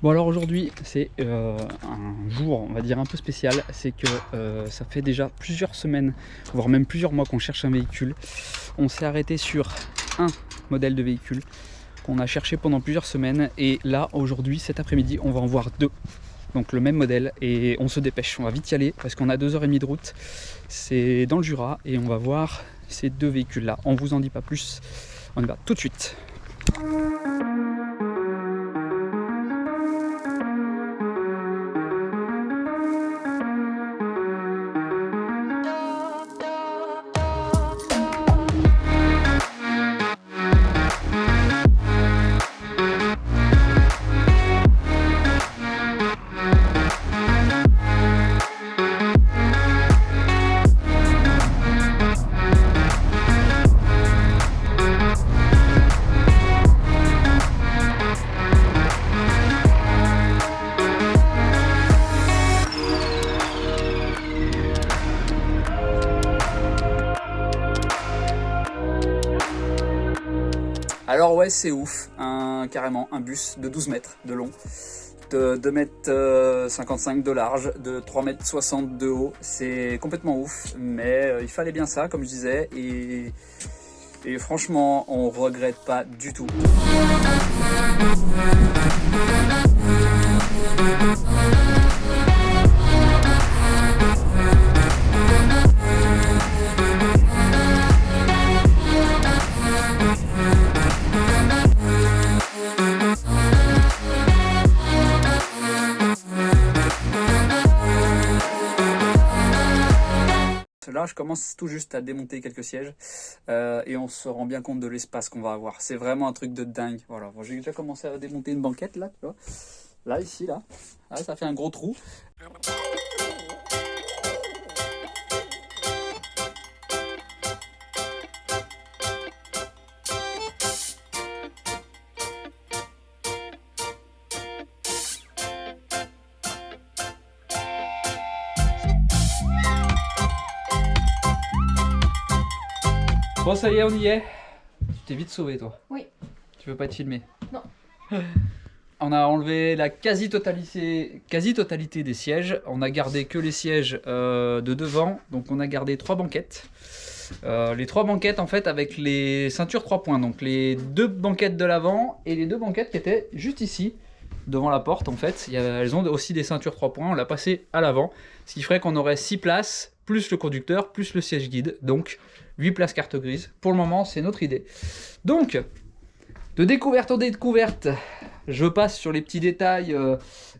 Bon alors aujourd'hui c'est un jour on va dire un peu spécial, c'est que ça fait déjà plusieurs semaines, voire même plusieurs mois qu'on cherche un véhicule. On s'est arrêté sur un modèle de véhicule qu'on a cherché pendant plusieurs semaines et là aujourd'hui cet après-midi on va en voir deux. Donc le même modèle et on se dépêche, on va vite y aller parce qu'on a 2h30 de route. C'est dans le Jura et on va voir ces deux véhicules là. On vous en dit pas plus, on y va tout de suite. Alors ouais c'est ouf, carrément un bus de 12 mètres de long, de 2 mètres 55 de large, de 3 mètres 60 de haut, c'est complètement ouf, mais il fallait bien ça comme je disais et franchement on regrette pas du tout. Là, je commence tout juste à démonter quelques sièges et on se rend bien compte de l'espace qu'on va avoir. C'est vraiment un truc de dingue. Voilà, bon, j'ai déjà commencé à démonter une banquette là, tu vois. Là, ici, là. Ah, ça fait un gros trou. Bon ça y est, on y est. Tu t'es vite sauvé toi. Oui. Tu veux pas être filmé? Non. On a enlevé la quasi-totalité des sièges. On a gardé que les sièges de devant. Donc on a gardé 3 banquettes. Les 3 banquettes en fait avec les ceintures 3 points. Donc les 2 banquettes de l'avant et les 2 banquettes qui étaient juste ici. Devant la porte en fait. Elles ont aussi des ceintures 3 points. On l'a passé à l'avant. Ce qui ferait qu'on aurait 6 places. Plus le conducteur, plus le siège guide. Donc 8 places carte grise. Pour le moment, c'est notre idée. Donc, de découverte en découverte, je passe sur les petits détails.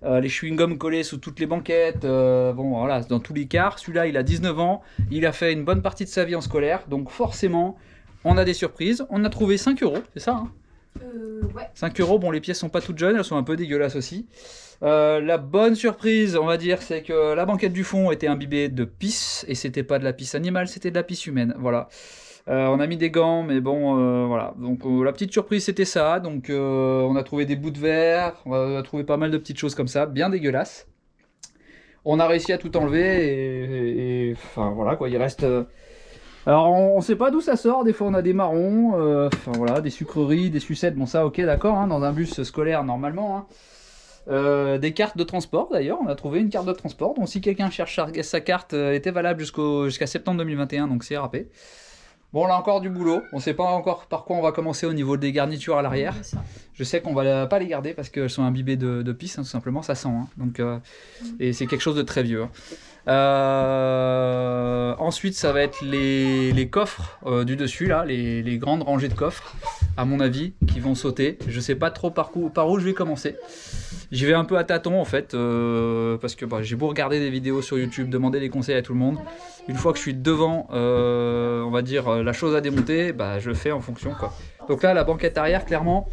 Les chewing-gums collés sous toutes les banquettes. Bon, voilà, dans tous les quarts. Celui-là, il a 19 ans. Il a fait une bonne partie de sa vie en scolaire. Donc, forcément, on a des surprises. On a trouvé 5 €, c'est ça hein Ouais. 5 €, bon les pièces sont pas toutes jeunes, elles sont un peu dégueulasses aussi. La bonne surprise, on va dire, c'est que la banquette du fond était imbibée de pisse, et c'était pas de la pisse animale, c'était de la pisse humaine, voilà. On a mis des gants, mais bon, voilà. Donc la petite surprise c'était ça, donc on a trouvé des bouts de verre, on a trouvé pas mal de petites choses comme ça, bien dégueulasses. On a réussi à tout enlever, et enfin voilà quoi, il reste... Alors on sait pas d'où ça sort, des fois on a des marrons, enfin voilà, des sucreries, des sucettes, bon ça ok d'accord, hein, dans un bus scolaire normalement. Hein. Des cartes de transport d'ailleurs, on a trouvé une carte de transport, donc si quelqu'un cherche sa carte, était valable jusqu'à septembre 2021, donc c'est RAP. Bon là encore du boulot, on sait pas encore par quoi on va commencer au niveau des garnitures à l'arrière. Je sais qu'on va pas les garder parce qu'elles sont imbibées de pisse, hein, tout simplement, ça sent. Hein. Donc, et c'est quelque chose de très vieux. Hein. Ensuite, ça va être les coffres du dessus, là, les grandes rangées de coffres, à mon avis, qui vont sauter. Je sais pas trop par où je vais commencer. J'y vais un peu à tâtons en fait, parce que j'ai beau regarder des vidéos sur YouTube, demander des conseils à tout le monde. Une fois que je suis devant, on va dire, la chose à démonter, je fais en fonction quoi. Donc là, la banquette arrière, clairement,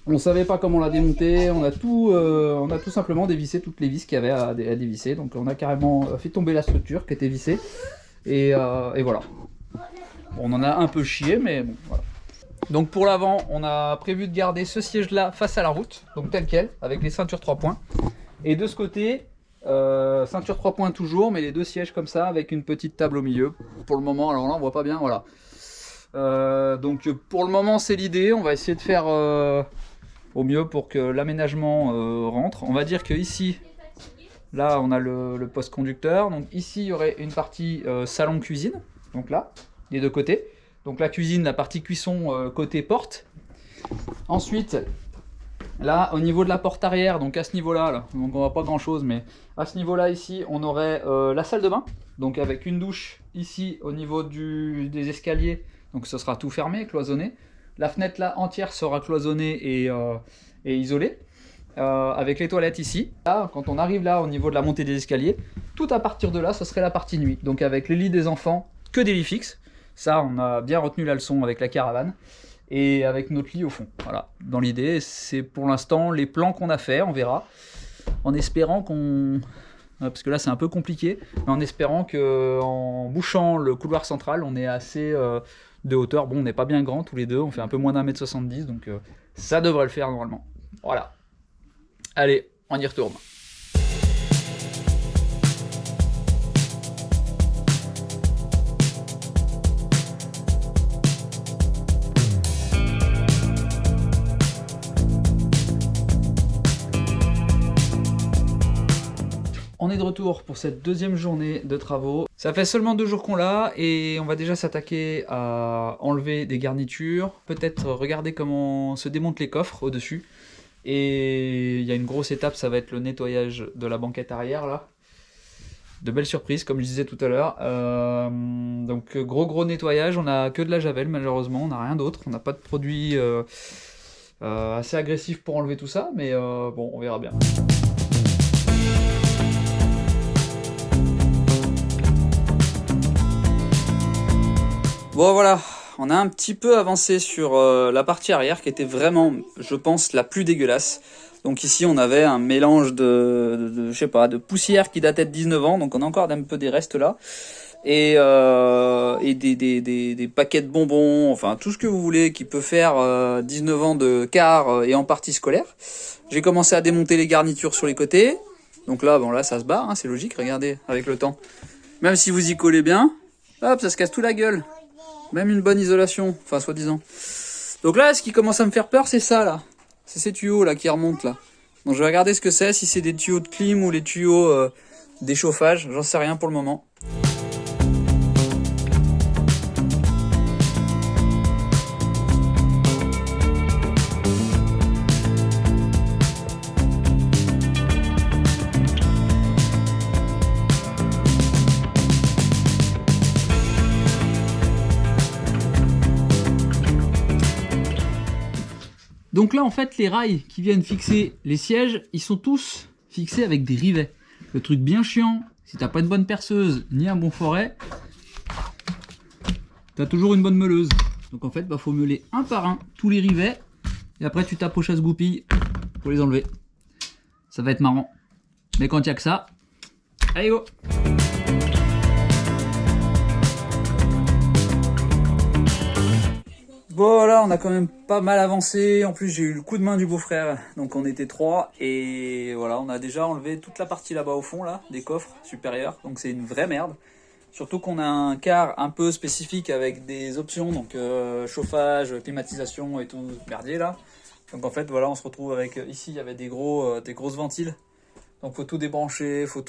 on ne savait pas comment la démonter, on a tout simplement dévissé toutes les vis qu'il y avait à dévisser. Donc on a carrément fait tomber la structure qui était vissée, et voilà. On en a un peu chié, mais bon, voilà. Donc pour l'avant, on a prévu de garder ce siège-là face à la route, donc tel quel, avec les ceintures 3 points. Et de ce côté, ceinture 3 points toujours, mais les 2 sièges comme ça, avec une petite table au milieu. Pour le moment, alors là on voit pas bien, voilà. Donc pour le moment c'est l'idée, on va essayer de faire au mieux pour que l'aménagement rentre. On va dire que ici, là on a le poste conducteur, donc ici il y aurait une partie salon-cuisine, donc là, des deux côtés. Donc la cuisine, la partie cuisson côté porte. Ensuite, là au niveau de la porte arrière, donc à ce niveau-là, là, donc on voit pas grand-chose, mais à ce niveau-là ici, on aurait la salle de bain, donc avec une douche ici au niveau des escaliers, donc ce sera tout fermé, cloisonné. La fenêtre là entière sera cloisonnée et isolée. Avec les toilettes ici. Là, quand on arrive là au niveau de la montée des escaliers, tout à partir de là, ce serait la partie nuit. Donc avec les lits des enfants, que des lits fixes. Ça, on a bien retenu la leçon avec la caravane. Et avec notre lit au fond. Voilà. Dans l'idée, c'est pour l'instant les plans qu'on a fait, on verra. En espérant qu'on... Parce que là, c'est un peu compliqué. Mais en espérant qu'en bouchant le couloir central, on ait assez de hauteur. Bon, on n'est pas bien grand tous les deux. On fait un peu moins d'1,70 m. Donc ça devrait le faire normalement. Voilà. Allez, on y retourne. On est de retour pour cette deuxième journée de travaux. Ça fait seulement 2 jours qu'on l'a et on va déjà s'attaquer à enlever des garnitures. Peut-être regarder comment se démontent les coffres au-dessus. Et il y a une grosse étape, ça va être le nettoyage de la banquette arrière là. De belles surprises comme je disais tout à l'heure. Donc gros nettoyage, on n'a que de la javel malheureusement, on n'a rien d'autre. On n'a pas de produit assez agressif pour enlever tout ça, mais bon, on verra bien. Bon voilà, on a un petit peu avancé sur la partie arrière qui était vraiment, je pense, la plus dégueulasse. Donc ici on avait un mélange je sais pas, de poussière qui datait de 19 ans, donc on a encore un peu des restes là. Et des paquets de bonbons, enfin tout ce que vous voulez qui peut faire 19 ans de quart et en partie scolaire. J'ai commencé à démonter les garnitures sur les côtés. Donc là, bon là ça se barre, hein, c'est logique, regardez, avec le temps. Même si vous y collez bien, hop, ça se casse tout la gueule. Même une bonne isolation, enfin soi-disant. Donc là, ce qui commence à me faire peur, c'est ça là. C'est ces tuyaux là qui remontent là. Donc je vais regarder ce que c'est, si c'est des tuyaux de clim ou les tuyaux d'échauffage, j'en sais rien pour le moment. Donc là, en fait, les rails qui viennent fixer les sièges, ils sont tous fixés avec des rivets. Le truc bien chiant, si t'as pas une bonne perceuse ni un bon foret, t'as toujours une bonne meuleuse. Donc en fait, bah, faut meuler un par un tous les rivets, et après tu tapes au chasse-goupille pour les enlever. Ça va être marrant. Mais quand il n'y a que ça, allez go! Bon là on a quand même pas mal avancé, en plus j'ai eu le coup de main du beau-frère, donc on était 3 et voilà on a déjà enlevé toute la partie là-bas au fond là, des coffres supérieurs, donc c'est une vraie merde. Surtout qu'on a un quart un peu spécifique avec des options, donc chauffage, climatisation et tout merdier là. Donc en fait voilà on se retrouve avec, ici il y avait des grosses ventiles, donc faut tout débrancher, faut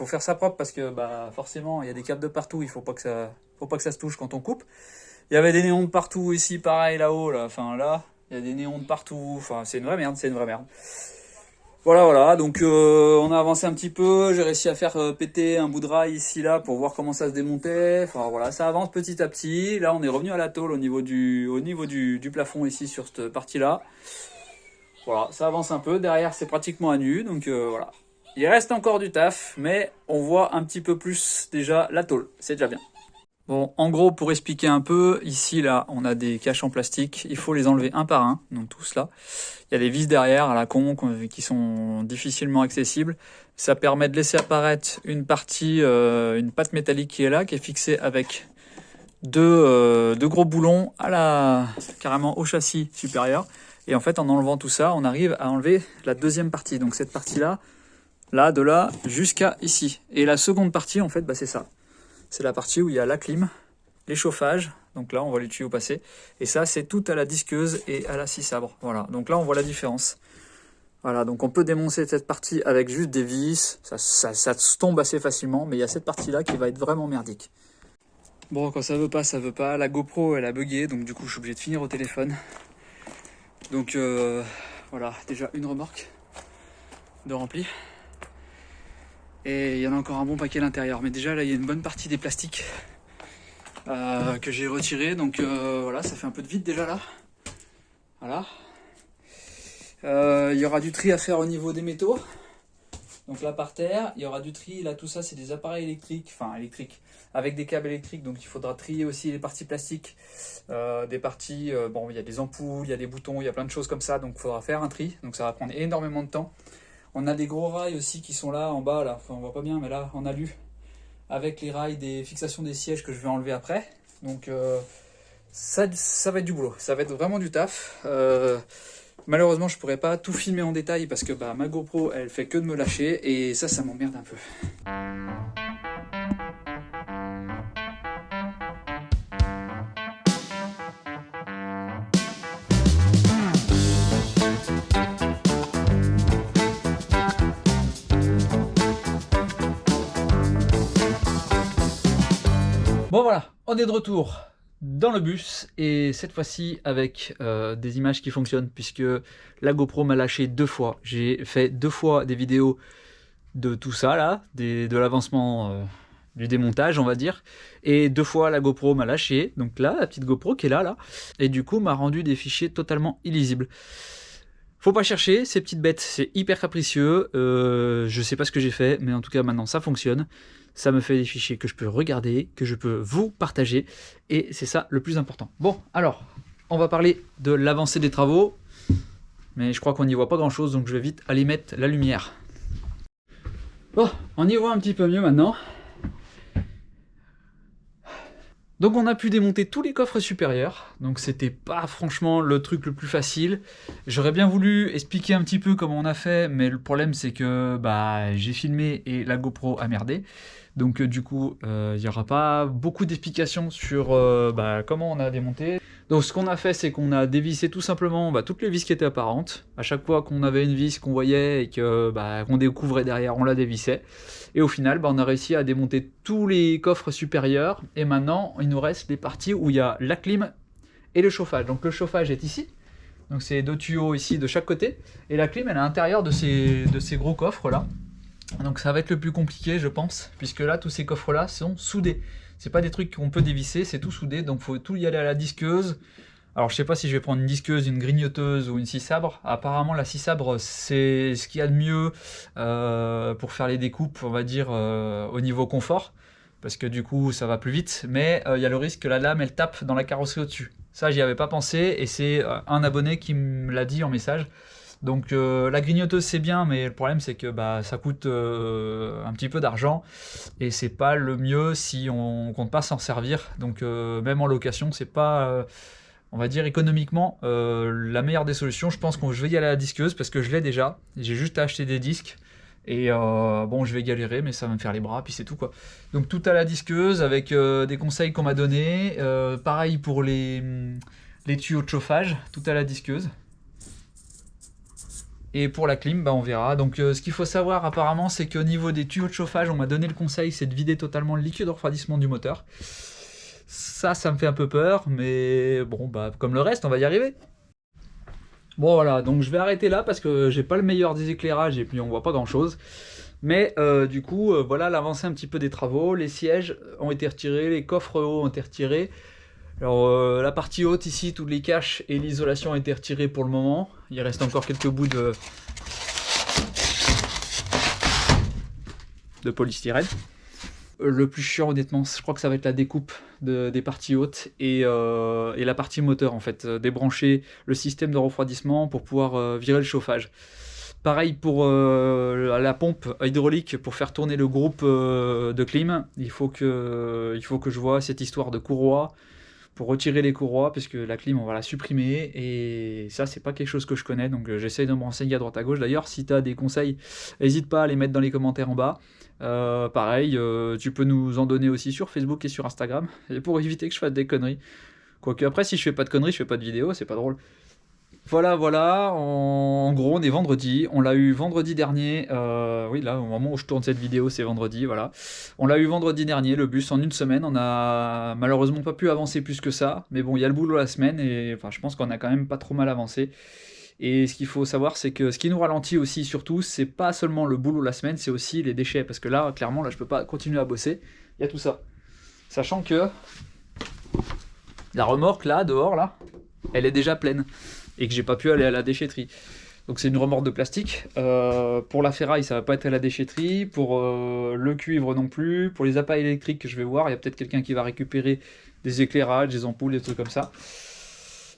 faire ça propre parce que bah forcément il y a des câbles de partout, il faut pas que ça se touche quand on coupe. Il y avait des néons de partout ici, pareil là-haut, là. Enfin là, il y a des néons de partout. Enfin, c'est une vraie merde, c'est une vraie merde. Voilà, donc on a avancé un petit peu. J'ai réussi à faire péter un bout de rail ici, là, pour voir comment ça se démontait. Enfin voilà, ça avance petit à petit. Là, on est revenu à la tôle au niveau du plafond ici, sur cette partie-là. Voilà, ça avance un peu. Derrière, c'est pratiquement à nu, donc voilà. Il reste encore du taf, mais on voit un petit peu plus déjà la tôle. C'est déjà bien. Bon, en gros, pour expliquer un peu, ici, là, on a des caches en plastique. Il faut les enlever un par un, donc tous là. Il y a des vis derrière, à la con, qui sont difficilement accessibles. Ça permet de laisser apparaître une partie, une patte métallique qui est là, qui est fixée avec deux gros boulons carrément au châssis supérieur. Et en fait, en enlevant tout ça, on arrive à enlever la deuxième partie. Donc cette partie-là, de là jusqu'à ici. Et la seconde partie, en fait, bah, c'est ça. C'est la partie où il y a la clim les chauffages. Donc là, on voit les tuyaux passer. Et ça, c'est tout à la disqueuse et à la scie sabre. Voilà, donc là, on voit la différence. Voilà, donc on peut démonter cette partie avec juste des vis. Ça se tombe assez facilement, mais il y a cette partie-là qui va être vraiment merdique. Bon, quand ça veut pas, ça veut pas. La GoPro, elle a bugué, donc du coup, je suis obligé de finir au téléphone. Donc voilà, déjà une remorque de rempli. Et il y en a encore un bon paquet à l'intérieur. Mais déjà, là, il y a une bonne partie des plastiques que j'ai retiré. Donc voilà, ça fait un peu de vide déjà là. Voilà. Il y aura du tri à faire au niveau des métaux. Donc là par terre, il y aura du tri. Là tout ça c'est des appareils électriques, enfin électriques, avec des câbles électriques. Donc il faudra trier aussi les parties plastiques, des parties, bon il y a des ampoules, il y a des boutons, il y a plein de choses comme ça. Donc il faudra faire un tri. Donc ça va prendre énormément de temps. On a des gros rails aussi qui sont là en bas, là, enfin on voit pas bien, mais là en alu, avec les rails des fixations des sièges que je vais enlever après. Donc ça va être du boulot, ça va être vraiment du taf. Malheureusement, je pourrais pas tout filmer en détail parce que bah, ma GoPro, elle fait que de me lâcher et ça m'emmerde un peu. Bon voilà, on est de retour dans le bus et cette fois-ci avec des images qui fonctionnent puisque la GoPro m'a lâché 2 fois. J'ai fait 2 fois des vidéos de tout ça là, de l'avancement du démontage on va dire, et 2 fois la GoPro m'a lâché, donc là la petite GoPro qui est là, et du coup m'a rendu des fichiers totalement illisibles. Faut pas chercher, ces petites bêtes, c'est hyper capricieux, je sais pas ce que j'ai fait, mais en tout cas maintenant ça fonctionne. Ça me fait des fichiers que je peux regarder, que je peux vous partager, et c'est ça le plus important. Bon, alors, on va parler de l'avancée des travaux, mais je crois qu'on n'y voit pas grand chose, donc je vais vite aller mettre la lumière. Bon, on y voit un petit peu mieux maintenant. Donc on a pu démonter tous les coffres supérieurs, donc c'était pas franchement le truc le plus facile. J'aurais bien voulu expliquer un petit peu comment on a fait, mais le problème c'est que bah, j'ai filmé et la GoPro a merdé. Donc du coup, il n'y aura pas beaucoup d'explications sur bah, comment on a démonté. Donc ce qu'on a fait, c'est qu'on a dévissé tout simplement bah, toutes les vis qui étaient apparentes. À chaque fois qu'on avait une vis qu'on voyait et que bah, qu'on découvrait derrière, on la dévissait. Et au final, bah, on a réussi à démonter tous les coffres supérieurs. Et maintenant, il nous reste les parties où il y a la clim et le chauffage. Donc le chauffage est ici. Donc c'est 2 tuyaux ici de chaque côté. Et la clim, elle est à l'intérieur de ces gros coffres là. Donc ça va être le plus compliqué je pense, puisque là tous ces coffres là sont soudés. C'est pas des trucs qu'on peut dévisser, c'est tout soudé, donc faut tout y aller à la disqueuse. Alors je sais pas si je vais prendre une disqueuse, une grignoteuse ou une scie sabre. Apparemment la scie sabre c'est ce qu'il y a de mieux pour faire les découpes, on va dire au niveau confort, parce que du coup ça va plus vite, mais il y a le risque que la lame elle tape dans la carrosserie au-dessus. Ça j'y avais pas pensé et c'est un abonné qui me l'a dit en message. Donc la grignoteuse c'est bien, mais le problème c'est que bah, ça coûte un petit peu d'argent et c'est pas le mieux si on compte pas s'en servir. Donc même en location c'est pas, on va dire économiquement, la meilleure des solutions. Je pense que je vais y aller à la disqueuse parce que je l'ai déjà. J'ai juste à acheter des disques et bon je vais galérer mais ça va me faire les bras puis c'est tout quoi. Donc tout à la disqueuse avec des conseils qu'on m'a donné. Pareil pour les tuyaux de chauffage, tout à la disqueuse. Et pour la clim, bah on verra. Donc ce qu'il faut savoir apparemment, c'est qu'au niveau des tuyaux de chauffage, on m'a donné le conseil, c'est de vider totalement le liquide de refroidissement du moteur. Ça me fait un peu peur, mais bon, bah comme le reste, on va y arriver. Bon voilà, donc je vais arrêter là parce que j'ai pas le meilleur des éclairages et puis on voit pas grand chose. Mais du coup, voilà l'avancée un petit peu des travaux. Les sièges ont été retirés, les coffres hauts ont été retirés. Alors la partie haute ici, tous les caches et l'isolation ont été retirés pour le moment. Il reste encore quelques bouts de polystyrène. Le plus chiant honnêtement, je crois que ça va être la découpe des parties hautes et la partie moteur en fait. Débrancher le système de refroidissement pour pouvoir virer le chauffage. Pareil pour la pompe hydraulique pour faire tourner le groupe de clim. Il faut que je vois cette histoire de courroie pour retirer les courroies, parce que la clim on va la supprimer, et ça c'est pas quelque chose que je connais, donc j'essaye de me renseigner à droite à gauche. D'ailleurs, si tu as des conseils, n'hésite pas à les mettre dans les commentaires en bas. Pareil, tu peux nous en donner aussi sur Facebook et sur Instagram, et pour éviter que je fasse des conneries. Quoique après, si je fais pas de conneries, je fais pas de vidéo, c'est pas drôle. Voilà, en gros on est vendredi, on l'a eu vendredi dernier, oui là au moment où je tourne cette vidéo c'est vendredi, voilà. On l'a eu vendredi dernier, le bus en une semaine, on a malheureusement pas pu avancer plus que ça, mais bon il y a le boulot la semaine, et enfin je pense qu'on a quand même pas trop mal avancé. Et ce qu'il faut savoir c'est que ce qui nous ralentit aussi surtout, c'est pas seulement le boulot la semaine, c'est aussi les déchets, parce que là clairement là je peux pas continuer à bosser, il y a tout ça. Sachant que la remorque là, dehors là, elle est déjà pleine, et que j'ai pas pu aller à la déchetterie. Donc c'est une remorque de plastique. Pour la ferraille, ça va pas être à la déchetterie. Pour le cuivre non plus. Pour les appareils électriques que je vais voir, il y a peut-être quelqu'un qui va récupérer des éclairages, des ampoules, des trucs comme ça.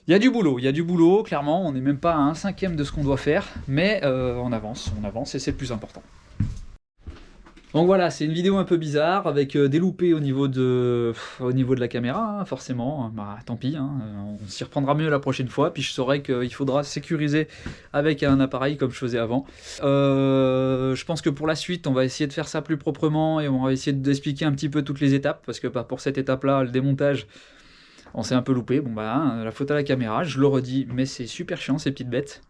Il y a du boulot, clairement. On n'est même pas à 1/5 de ce qu'on doit faire, mais on avance, et c'est le plus important. Donc voilà, c'est une vidéo un peu bizarre, avec des loupés au niveau de la caméra, hein, forcément. Bah tant pis, hein, on s'y reprendra mieux la prochaine fois, puis je saurai qu'il faudra sécuriser avec un appareil comme je faisais avant. Je pense que pour la suite, on va essayer de faire ça plus proprement, et on va essayer d'expliquer un petit peu toutes les étapes, parce que pour cette étape-là, le démontage, on s'est un peu loupé. Bon bah, hein, la faute à la caméra, je le redis, mais c'est super chiant ces petites bêtes.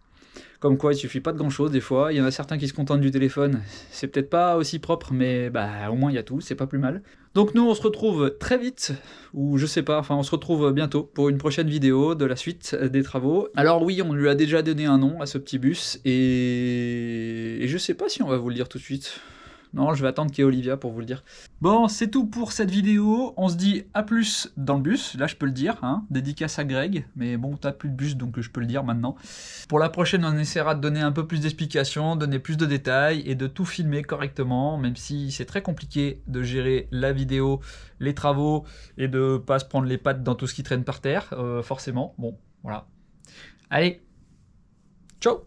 Comme quoi, il suffit pas de grand chose des fois. Il y en a certains qui se contentent du téléphone. C'est peut-être pas aussi propre, mais bah au moins il y a tout, c'est pas plus mal. Donc nous, on se retrouve très vite, ou je sais pas, enfin on se retrouve bientôt pour une prochaine vidéo de la suite des travaux. Alors oui, on lui a déjà donné un nom à ce petit bus, et je sais pas si on va vous le dire tout de suite. Non, je vais attendre qu'il y ait Olivia pour vous le dire. Bon, c'est tout pour cette vidéo. On se dit à plus dans le bus. Là, je peux le dire, hein. Dédicace à Greg. Mais bon, t'as plus de bus, donc je peux le dire maintenant. Pour la prochaine, on essaiera de donner un peu plus d'explications, donner plus de détails et de tout filmer correctement, même si c'est très compliqué de gérer la vidéo, les travaux, et de pas se prendre les pattes dans tout ce qui traîne par terre, forcément. Bon, voilà. Allez, ciao!